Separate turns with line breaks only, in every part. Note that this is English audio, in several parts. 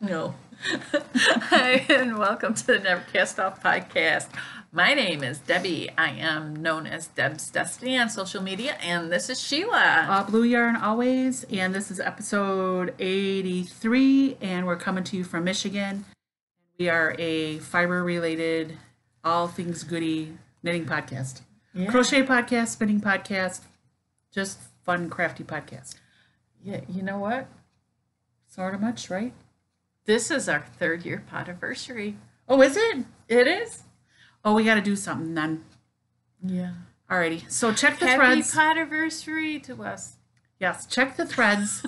No. Hi, and welcome to the Never Cast Off podcast. My name is Debbie. I am known as Deb's Destiny on social media, and this is Sheila.
Blue Yarn always, and this is episode 83, and we're coming to you from Michigan. We are a fiber-related, all things goody knitting podcast. Yeah. Crochet podcast, spinning podcast, just fun, crafty podcast.
Yeah, you know what?
Sort of much, right?
This is our 3rd year Podaversary.
Oh, is it?
It is.
Oh, we got to do something then.
Yeah.
Alrighty. So check the threads.
Happy Podaversary to us.
Yes, check the threads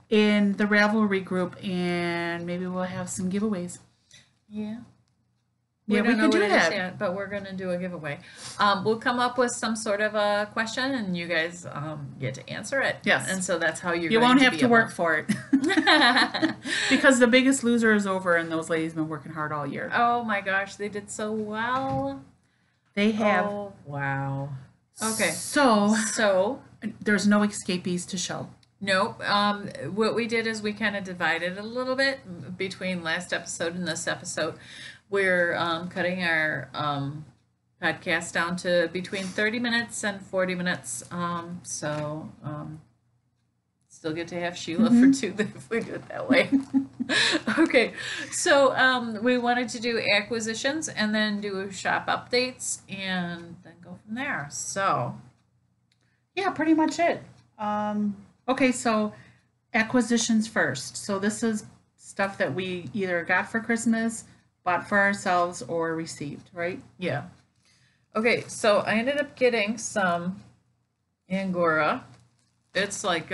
in the Ravelry group, and maybe we'll have some giveaways.
Yeah.
Yeah, we can do that.
Yet, but we're going to do a giveaway. We'll come up with some sort of a question, and you guys get to answer it.
Yes.
And so that's how
you won't have to work for it. Because the Biggest Loser is over, and those ladies have been working hard all year.
Oh my gosh, they did so well.
They have.
Oh, wow. Okay.
So there's no escapees to show.
Nope. What we did is we kind of divided a little bit between last episode and this episode. We're cutting our podcast down to between 30 minutes and 40 minutes. Still get to have Sheila for 2 if we do it that way. Okay. So we wanted to do acquisitions and then do shop updates and then go from there. So
yeah, pretty much it. Okay, so acquisitions first. So this is stuff that we either got for Christmas, bought for ourselves, or received, right?
Yeah. Okay, so I ended up getting some Angora. It's like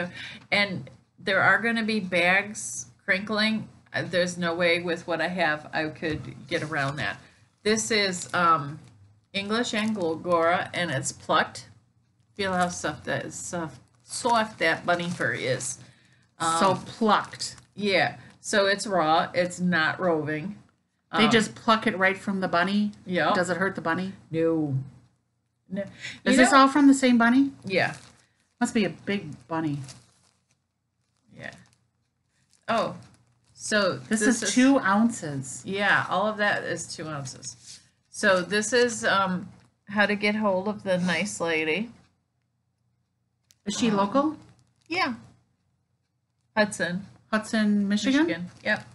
and there are going to be bags crinkling. There's no way with what I have I could get around that. This is English Angora, and it's plucked. Feel how soft that is, soft that bunny fur is.
So plucked.
Yeah. So it's raw. It's not roving.
They just pluck it right from the bunny?
Yeah.
Does it hurt the bunny?
No.
Is this all from the same bunny?
Yeah.
Must be a big bunny.
Yeah. Oh, so
this is 2 ounces.
Yeah, all of that is 2 ounces. So this is how to get hold of the nice lady.
Is she local?
Yeah. Hudson,
Michigan?
Yep.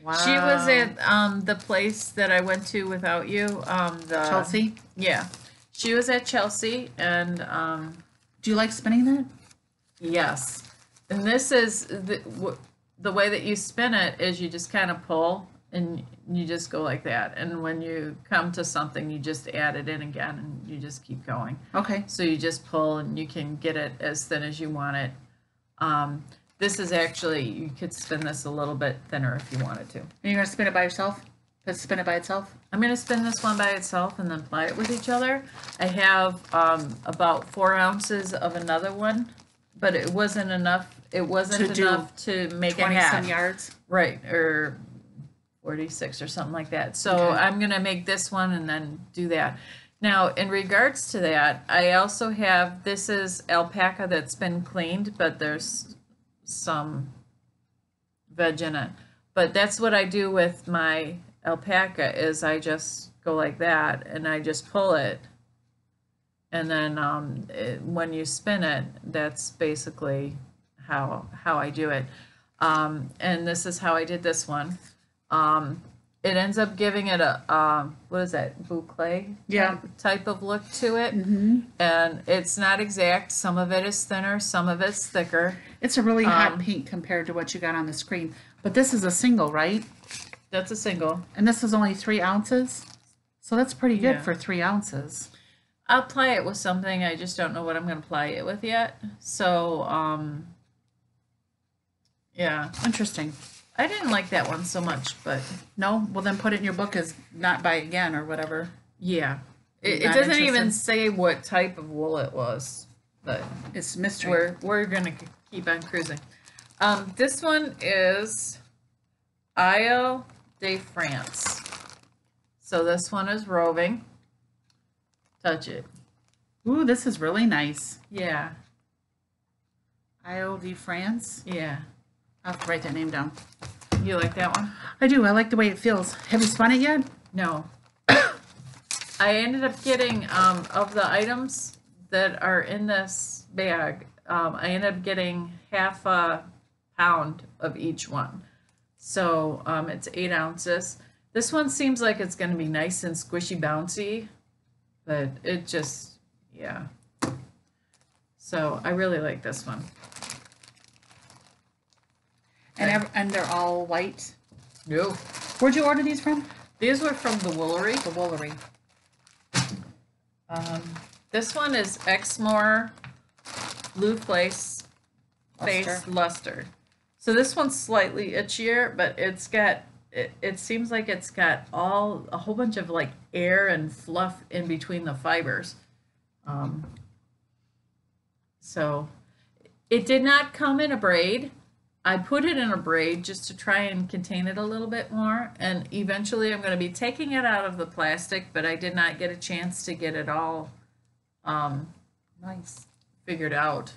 Wow.
She was at the place that I went to without you. The
Chelsea?
Yeah. She was at Chelsea, and
do you like spinning that?
yes. And this is the way that you spin it is you just kind of pull and you just go like that. And when you come to something, you just add it in again and you just keep going.
Okay.
So you just pull and you can get it as thin as you want it. This is actually, you could spin this a little bit thinner if you wanted to.
And you're going to spin it by yourself? Let's spin it by itself?
I'm going to spin this one by itself and then ply it with each other. I have about 4 ounces of another one, but it wasn't enough. It wasn't enough to make a hat.
20-some yards?
Right, or 46 or something like that. So okay. I'm going to make this one and then do that. Now, in regards to that, I also have, this is alpaca that's been cleaned, but there's some veg in it. But that's what I do with my alpaca is I just go like that and I just pull it. And then when you spin it, that's basically how I do it. And this is how I did this one. It ends up giving it a, what is that, boucle type of look to it. Mm-hmm. And it's not exact. Some of it is thinner, some of it's thicker.
It's a really hot pink compared to what you got on the screen. But this is a single, right?
That's a single.
And this is only 3 ounces? So that's pretty good for 3 ounces.
I'll ply it with something. I just don't know what I'm going to ply it with yet. So, yeah.
Interesting.
I didn't like that one so much, but...
No? Well, then put it in your book as not buy again or whatever.
Yeah. It doesn't even say what type of wool it was, but...
It's mystery.
We're going to keep on cruising. This one is Isle de France. So this one is roving. Touch it.
Ooh, this is really nice.
Yeah.
Isle de France?
Yeah.
I'll have to write that name down.
You like that one?
I do. I like the way it feels. Have you spun it yet?
No. I ended up getting, of the items that are in this bag, I ended up getting half a pound of each one. So it's 8 ounces. This one seems like it's going to be nice and squishy bouncy, but it just, yeah. So I really like this one.
And they're all white?
No.
Where'd you order these from?
These were from the Woolery.
The Woolery.
This one is Exmoor Blue Face Luster. So this one's slightly itchier, but it's got, it seems like it's got a whole bunch of like air and fluff in between the fibers. So it did not come in a braid. I put it in a braid just to try and contain it a little bit more, and eventually I'm going to be taking it out of the plastic, but I did not get a chance to get it all
Nice.
figured out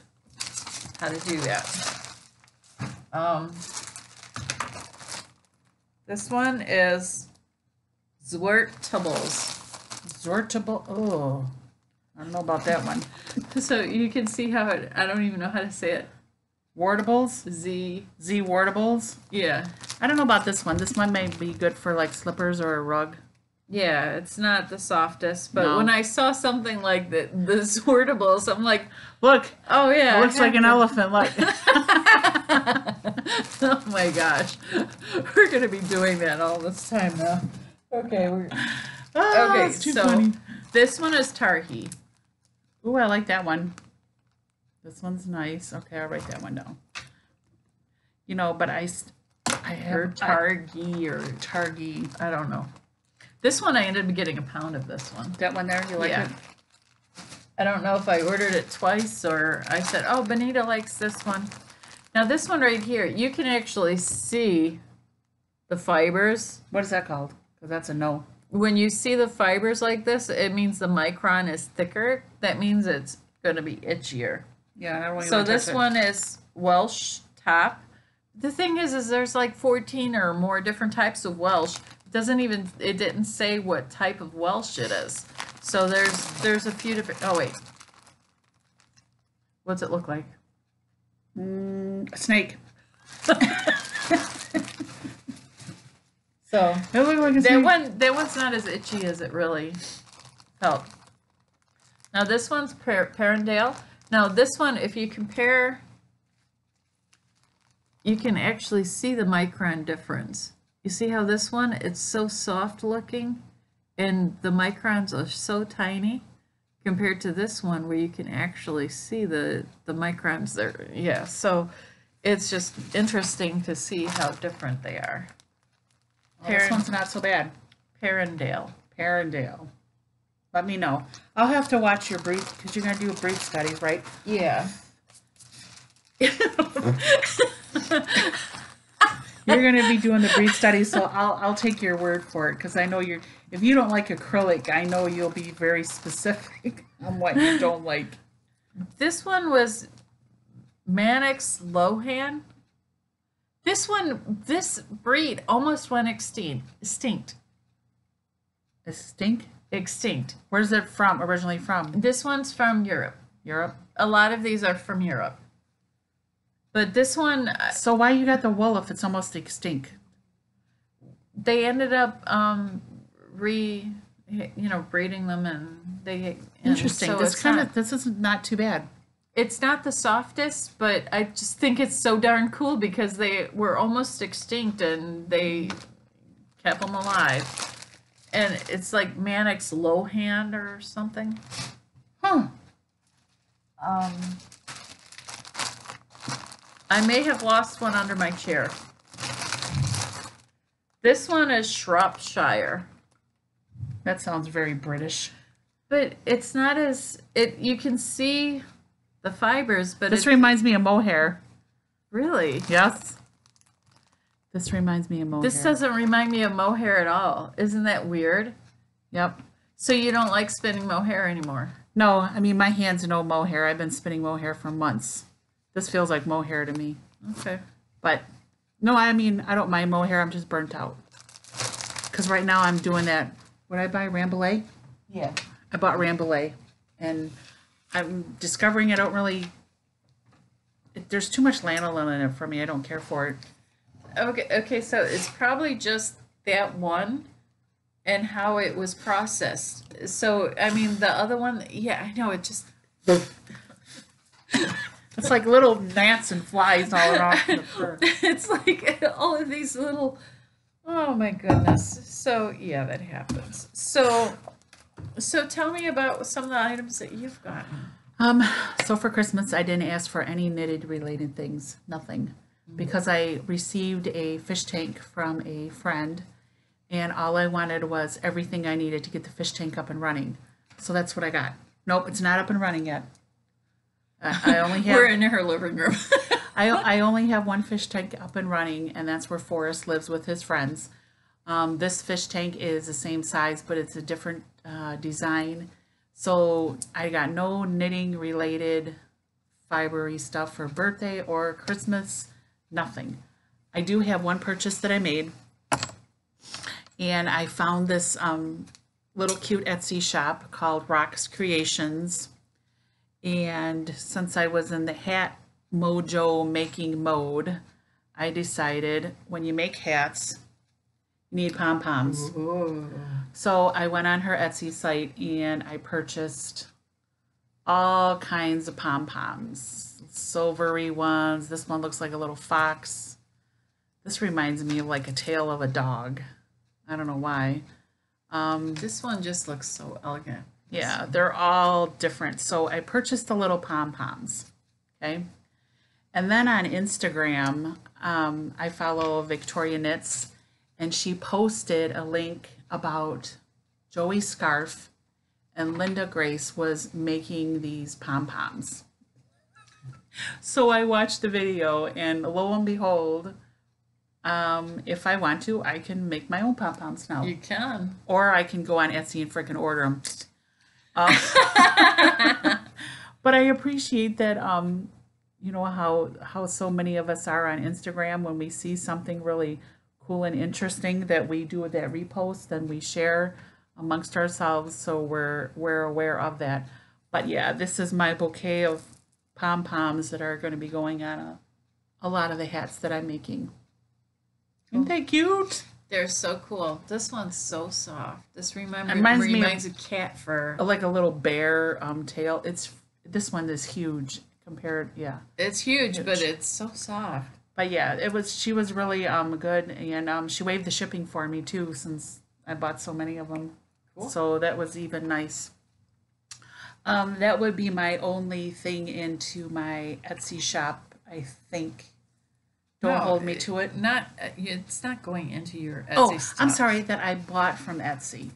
how to do that. This one is Zwirtables.
Zortable. Oh, I don't know about that one.
So you can see how I don't even know how to say it.
Wardables?
Z
Wardables?
Yeah.
I don't know about this one. This one may be good for like slippers or a rug.
Yeah, it's not the softest, but
No.
when I saw something like the Zwirtables, I'm like,
Look.
oh yeah.
It looks like an elephant. Like.
Oh my gosh. We're going to be doing that all this time now. Okay, okay,
It's too
so
funny.
this one is Tarhi.
Ooh, I like that one. This one's nice. Okay, I'll write that one down. You know, but I have
Or Targi or
Targi.
I don't know. This one I ended up getting a pound of this one.
That one there, you like
Yeah.
it?
I don't know if I ordered it twice or I said, oh, Benita likes this one. Now this one right here, you can actually see the fibers.
What is that called? Because that's a no.
When you see the fibers like this, it means the micron is thicker. That means it's going to be itchier.
Yeah, I don't really
So
want to
this
touch it.
one is Welsh top. The thing is there's like 14 or more different types of Welsh. It didn't say what type of Welsh it is. So there's a few different, oh wait. What's it look like?
A snake.
So
It looked like a snake.
that one's not as itchy as it really felt. Now this one's Perendale. Now this one, if you compare, you can actually see the micron difference. You see how this one, it's so soft looking and the microns are so tiny compared to this one where you can actually see the microns there. Yeah, so it's just interesting to see how different they are.
Oh, this one's not so bad.
Perendale.
Perendale. Let me know. I'll have to watch your brief, because you're going to do brief studies, right?
Yeah.
You're going to be doing the brief studies, so I'll take your word for it, because I know if you don't like acrylic, I know you'll be very specific on what you don't like.
This one was Mannix Lohan. This breed almost went extinct. Extinct.
Where's it from, originally from?
This one's from Europe.
Europe?
A lot of these are from Europe. But this one,
So why you got the wool if it's almost extinct?
they ended up breeding them and
Interesting.
so
This is not too bad.
it's not the softest, but I just think it's so darn cool because they were almost extinct and they kept them alive. And it's like Mannix Lohan or something.
Huh.
I may have lost one under my chair. This one is Shropshire.
That sounds very British.
But it's not as you can see the fibers, but
This
it's
reminds me of mohair.
really.
Yes. This reminds me of mohair.
This doesn't remind me of mohair at all. Isn't that weird?
Yep.
So you don't like spinning mohair anymore?
No, I mean, my hands know mohair. I've been spinning mohair for months. This feels like mohair to me.
Okay.
But No, I mean, I don't mind mohair. I'm just burnt out. Because right now I'm doing that. What did I buy? Rambouillet?
Yeah.
I bought Rambouillet. And I'm discovering I don't really... There's too much lanolin in it for me. I don't care for it.
Okay, so it's probably just that one and how it was processed. So, I mean, the other one, yeah, I know, it just...
It's like little gnats and flies all around the fur.
It's like all of these little... Oh, my goodness. So, yeah, that happens. So tell me about some of the items that you've gotten.
So for Christmas, I didn't ask for any knitted related things, nothing, because I received a fish tank from a friend, and all I wanted was everything I needed to get the fish tank up and running. So that's what I got. Nope, it's not up and running yet. I only have.
We're in her living room.
I only have one fish tank up and running, and that's where Forrest lives with his friends. This fish tank is the same size, but it's a different design. So I got no knitting related fibery stuff for birthday or Christmas, nothing. I do have one purchase that I made, and I found this little cute Etsy shop called Rock's Creations. And since I was in the hat mojo making mode, I decided when you make hats, you need pom-poms.
Ooh.
So I went on her Etsy site and I purchased all kinds of pom-poms, silvery ones. This one looks like a little fox. This reminds me of like a tail of a dog. I don't know why.
This one just looks so elegant.
Yeah, they're all different. So I purchased the little pom-poms, okay? And then on Instagram, I follow Victoria Knits, and she posted a link about Joey's scarf, and Linda Grace was making these pom-poms. So I watched the video, and lo and behold, if I want to, I can make my own pom-poms now.
You can.
Or I can go on Etsy and freaking order them. But I appreciate that, you know, how so many of us are on Instagram when we see something really cool and interesting that we do that repost and we share amongst ourselves, so we're aware of that. But yeah, this is my bouquet of pom-poms that are going to be going on a lot of the hats that I'm making. Isn't that cute?
They're so cool. This one's so soft. This reminds
me
of cat fur.
Like a little bear tail. This one is huge compared. Yeah,
It's huge, but it's so soft.
but yeah, she was really good, and she waived the shipping for me too, since I bought so many of them.
Cool.
So that was even nice. That would be my only thing into my Etsy shop, I think. Don't
No,
hold me to it.
It's not going into your Etsy
Oh,
stuff.
I'm sorry, that I bought from Etsy,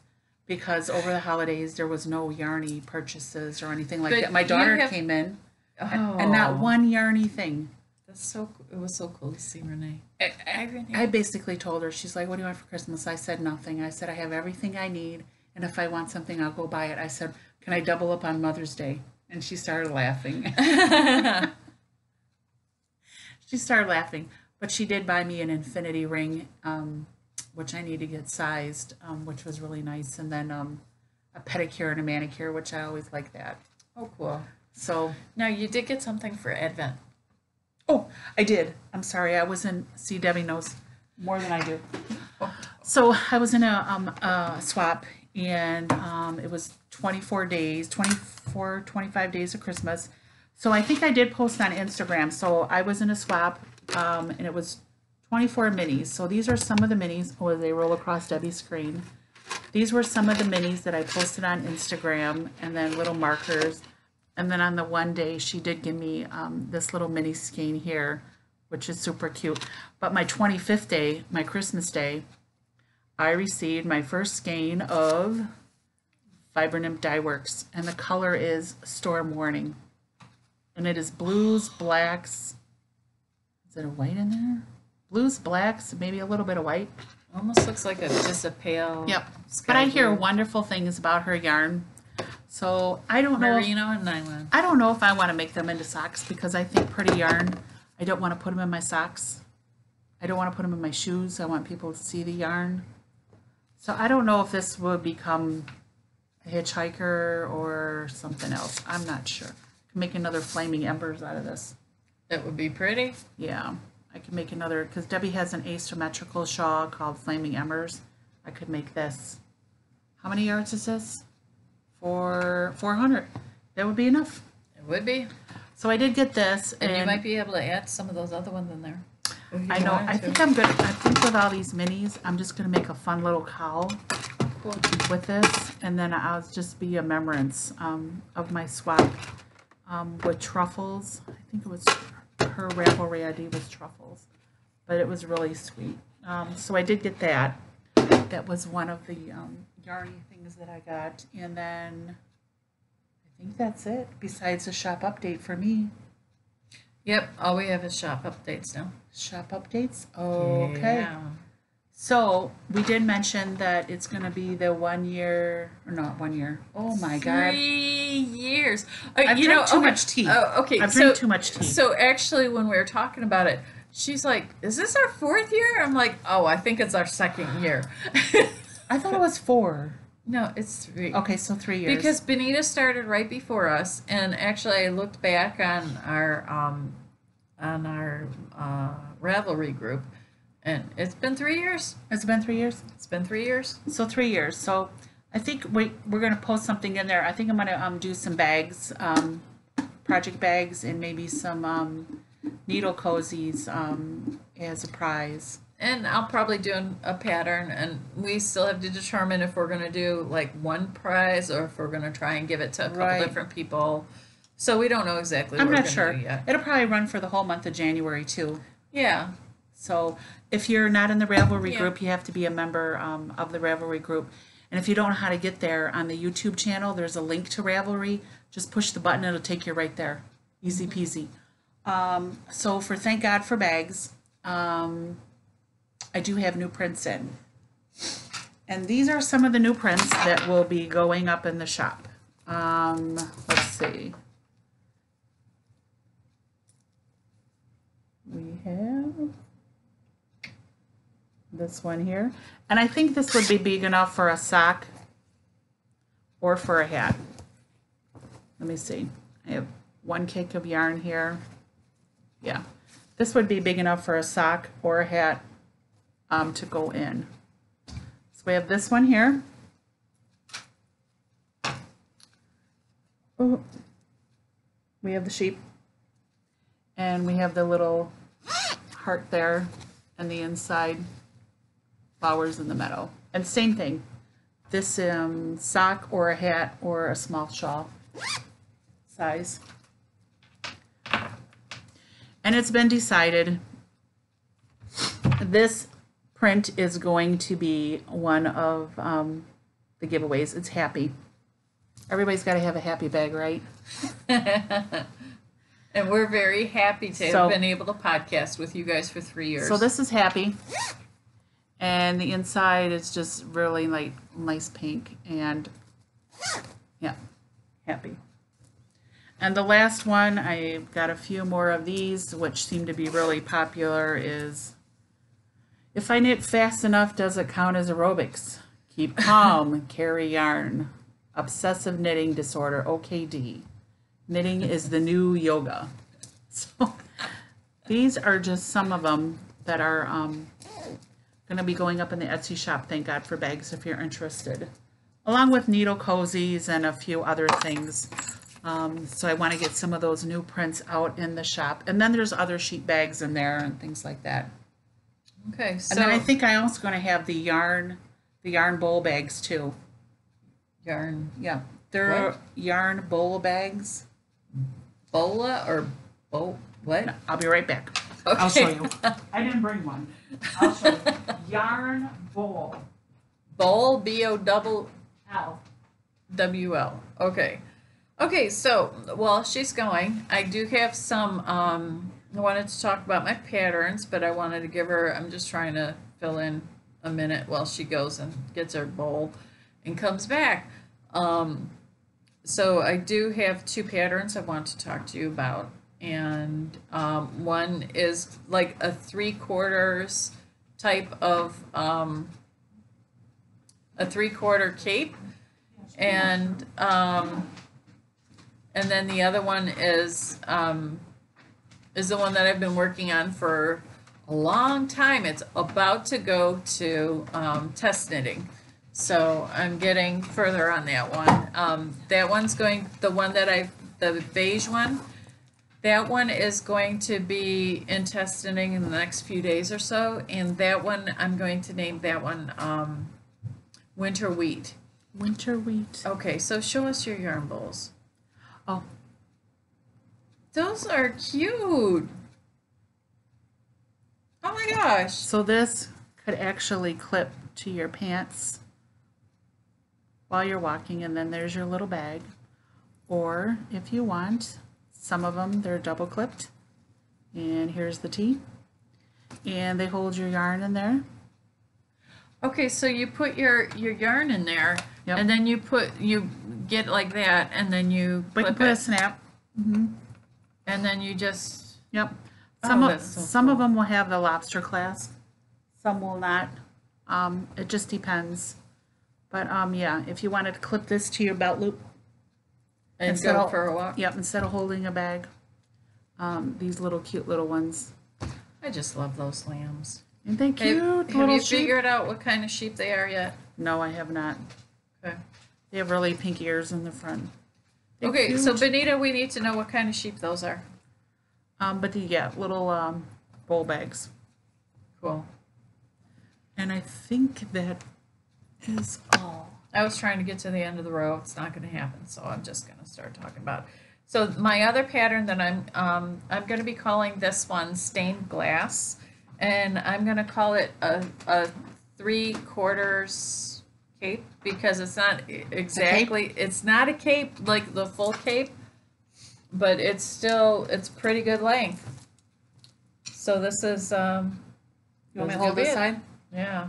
because over the holidays there was no yarny purchases or anything like
But
that. My
you
daughter
have-
came in,
Oh,
and not one yarny thing.
It was so cool to see Renee.
I basically told her, she's like, what do you want for Christmas? I said nothing. I said, I have everything I need, and if I want something, I'll go buy it. I said, can I double up on Mother's Day? And she started laughing. She started laughing. But she did buy me an infinity ring, which I need to get sized, which was really nice. And then a pedicure and a manicure, which I always like that.
Oh, cool.
So,
Now, you did get something for Advent.
oh, I did. I'm sorry. I was in, see, Debbie knows more than I do. So I was in a swap, and it was 25 days of Christmas. So I think I did post on Instagram. So I was in a swap, and it was 24 minis. So these are some of the minis. Oh, they roll across Debbie's screen. These were some of the minis that I posted on Instagram, and then little markers. And then on the one day, she did give me this little mini skein here, which is super cute. But my 25th day, my Christmas day, I received my first skein of Viburnum Dye Works, and the color is Storm Warning. And it is blues, blacks. Is it a white in there? Blues, blacks, maybe a little bit of white.
Almost looks like just a pale.
Yep.
sky
But I hear
blue.
wonderful things about her yarn. So I don't know.
Merino and nylon.
I don't know if I want to make them into socks, because I think pretty yarn, I don't want to put them in my socks. I don't want to put them in my shoes. I want people to see the yarn. So I don't know if this will become a hitchhiker or something else. I'm not sure. I can make another flaming embers out of this.
That would be pretty.
Yeah, I could make another, because Debbie has an asymmetrical shawl called Flaming Embers. I could make this. How many yards is this? 400. That would be enough.
It would be.
So I did get this.
And you might be able to add some of those other ones in there.
I know. I think I'm good. I think with all these minis, I'm just going to make a fun little cowl with this. And then I'll just be a remembrance of my swap with truffles. I think it was her Ravelry ID was truffles. But it was really sweet. So I did get that. That was one of the yarny things that I got. And then I think that's it, besides a shop update for me.
Yep, all we have is shop updates now.
Shop updates? Okay.
Yeah.
So we did mention that it's going to be the 1 year, or not 1 year. Oh my God.
3 years.
I've drank too much tea.
Oh, okay.
I've drank too much tea.
So actually, when we were talking about it, she's like, "Is this our 4th year?" I'm like, "Oh, I think it's our 2nd year."
I thought it was 4.
No, it's 3.
Okay, so 3 years.
Because Benita started right before us, and actually, I looked back on our Ravelry group, and it's been 3 years.
It's been 3 years?
It's been 3 years.
So 3 years. So I think we're going to post something in there. I think I'm going to do some bags, project bags, and maybe some needle cozies as a prize.
And I'll probably do a pattern, and we still have to determine if we're going to do like one prize or if we're going to try and give it to a couple different people. So we don't know exactly what we're going to do yet.
It'll probably run for the whole month of January too.
Yeah.
So if you're not in the Ravelry group, you have to be a member of the Ravelry group. And if you don't know how to get there, on the YouTube channel, there's a link to Ravelry. Just push the button, it'll take you right there. Easy peasy. So for Thank God for Bags, I do have new prints in. And these are some of the new prints that will be going up in the shop. Let's see. We have this one here. And I think this would be big enough for a sock or for a hat. Let me see. I have 1 cake of yarn here. Yeah. This would be big enough for a sock or a hat to go in. So we have this one here. Oh, we have the sheep. And we have the little heart there, and the inside flowers in the meadow. And same thing. This sock or a hat or a small shawl size. And it's been decided this print is going to be one of the giveaways. It's happy. Everybody's got to have a happy bag, right?
And we're very happy to have been able to podcast with you guys for 3 years.
So this is happy. And the inside is just really like nice pink. And yeah, happy. And the last one, I've got a few more of these, which seem to be really popular, is if I knit fast enough, does it count as aerobics? Keep calm, carry yarn. Obsessive knitting disorder, OKD. Knitting is the new yoga. So these are just some of them that are going to be going up in the Etsy shop. Thank God for Bags if you're interested. Along with needle cozies and a few other things. So I want to get some of those new prints out in the shop. And then there's other sheet bags in there and things like that.
Okay. So
and then I think I also going to have the yarn bowl bags too.
Yarn.
Yeah. They're yarn bowl bags.
Bola or bowl? What?
No, I'll be right back.
Okay.
I'll show you. I didn't bring one. I'll show you. Yarn bowl.
Bowl, B-O-double
L.
W-L. Okay. Okay, so while she's going, I do have some, I wanted to talk about my patterns, but I wanted to give her, I'm just trying to fill in a minute while she goes and gets her bowl and comes back. So I do have 2 patterns I want to talk to you about. and one is like a 3/4 type of a 3/4 cape, and then the other one is the one that I've been working on for a long time. It's about to go to test knitting. So I'm getting further on that one. That one's going, the beige one, that one is going to be in test knitting in the next few days or so. And that one, I'm going to name that one Winter Wheat.
Winter wheat.
Okay, so show us your yarn bowls.
Oh,
Those are cute. Oh my gosh.
so this could actually clip to your pants while you're walking, and then there's your little bag. Or if you want, some of them, they're double clipped. And here's the T. And they hold your yarn in there.
Okay, so you put your yarn in there,
Yep.
and then you get like that, and then you
But you
clip
put a
it,
snap.
and then you just,
Yep.
Oh,
Some of
that's so
some of
cool.
them will have the lobster clasp. Some will not. It just depends. But yeah, if you wanted to clip this to your belt loop,
and
instead
go
of-
for a walk.
yep, instead of holding a bag, these little cute little ones.
I just love those lambs.
Aren't they cute
Have
little
you
sheep?
figured out what kind of sheep they are yet?
No, I have not.
Okay.
They have really pink ears in the front. They're
Okay, so
cute.
Benita, we need to know what kind of sheep those are.
But yeah, little bowl bags.
Cool.
And I think that is all.
I was trying to get to the end of the row. It's not going to happen, so I'm just going to start talking about it. So my other pattern that I'm going to be calling this one stained glass, and I'm going to call it a 3/4 cape, because it's not exactly, it's not a cape like the full cape, but it's pretty good length. So this is
You want me to
this
hold
will be
this
it.
side?
Yeah.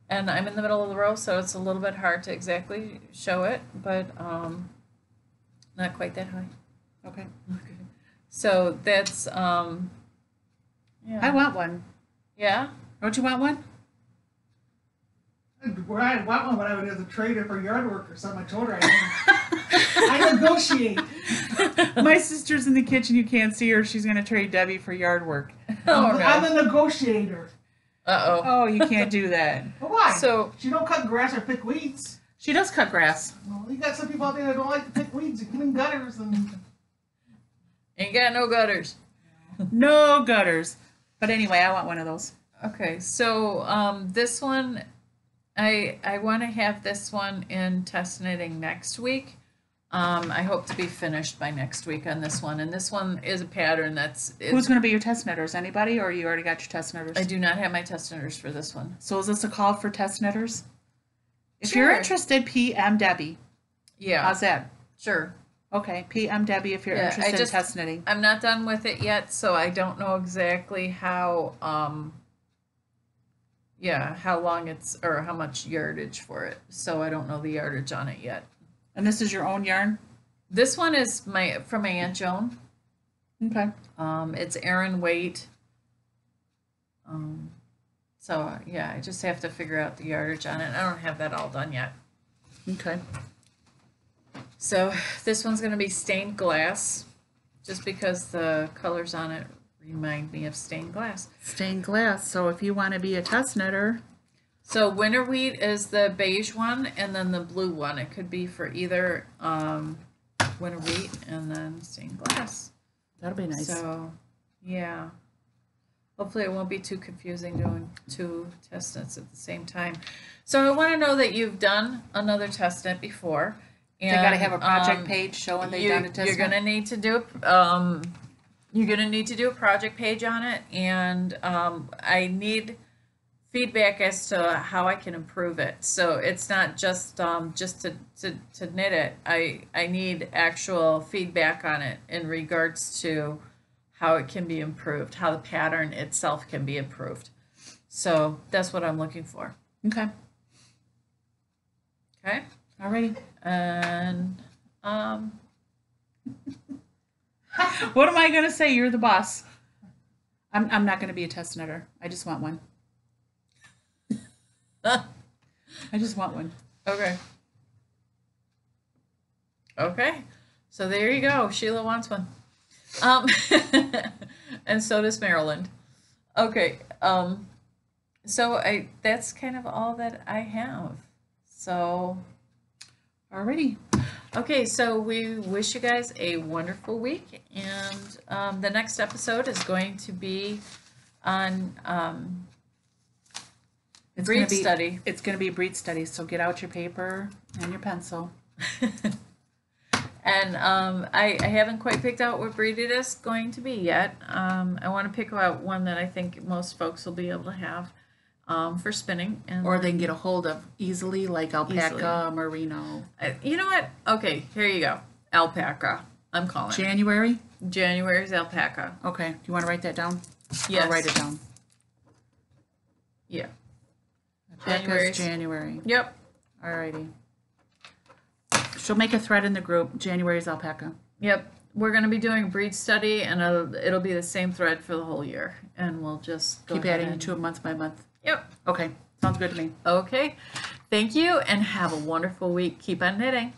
And I'm in the middle of the row, so it's a little bit hard to exactly show it, but not quite that high.
Okay.
Okay. So that's
I
yeah.
want one.
Yeah.
Don't you want one?
Where I want one, but I would have to trade it for yard work or something. I told her I negotiate.
My sister's in the kitchen. You can't see her. She's going to trade Debbie for yard work.
Oh
I'm
no.
the negotiator.
Uh-oh.
Oh, you can't do that.
But why?
So
She don't cut grass or pick weeds.
She does cut grass.
Well, you got some people out there that don't like to pick weeds and clean gutters and.
ain't got no gutters.
No gutters. But anyway, I want one of those.
Okay, so this one, I want to have this one in test knitting next week. I hope to be finished by next week on this one, and this one is a pattern
Who's going to be your test knitters? Anybody, or you already got your test knitters?
I do not have my test knitters for this one.
So is this a call for test knitters? If
Sure.
you're interested, PM Debbie.
Yeah,
How's that?
sure.
Okay, PM Debbie if you're
Yeah, I
interested
just-
in test knitting.
I'm not done with it yet, so I don't know exactly how how long it's, or how much yardage for it. So I don't know the yardage on it yet.
And this is your own yarn?
This one is from my Aunt Joan.
Okay.
It's Aran weight. So yeah, I just have to figure out the yardage on it. I don't have that all done yet.
Okay.
So this one's going to be stained glass, just because the colors on it remind me of stained glass.
Stained glass. So if you want to be a test knitter,
So winter wheat is the beige one, and then the blue one. It could be for either winter wheat and then stained glass.
that'll be nice.
So yeah, hopefully it won't be too confusing doing two test knits at the same time. So I want to know that you've done another test knit before.
They got to have a project
um,
page showing they've done a test
You're
knit.
gonna need to do you're gonna need to do a project page on it, and I need feedback as to how I can improve it. So it's not just to knit it. I need actual feedback on it in regards to how it can be improved, how the pattern itself can be improved. So that's what I'm looking for.
Okay.
Okay.
Alrighty.
And
What am I gonna say? You're the boss. I'm not gonna be a test knitter. I just want one. I just want one.
Okay. Okay. So there you go. Sheila wants one. And so does Maryland. Okay. So that's kind of all that I have. So
Alrighty.
okay, so we wish you guys a wonderful week, and the next episode is going to be on
It's
breed
gonna be,
study.
It's gonna be a breed study, so get out your paper and your pencil.
And I haven't quite picked out what breed it is going to be yet. I want to pick out one that I think most folks will be able to have for spinning. And
Or they can get a hold of easily, like alpaca,
Easily.
merino.
you know what? Okay, here you go. Alpaca. I'm calling it.
January?
January's alpaca.
Okay. Do you want to write that down?
Yes.
I'll write it down.
Yeah.
Alpaca's January.
Yep.
Alrighty. She'll make a thread in the group. January's alpaca.
Yep. We're going to be doing breed study, and it'll be the same thread for the whole year. And we'll just go
Keep
ahead
adding
and-
to it month by month.
Yep.
Okay. Sounds good to me.
Okay. Thank you, and have a wonderful week. Keep on knitting.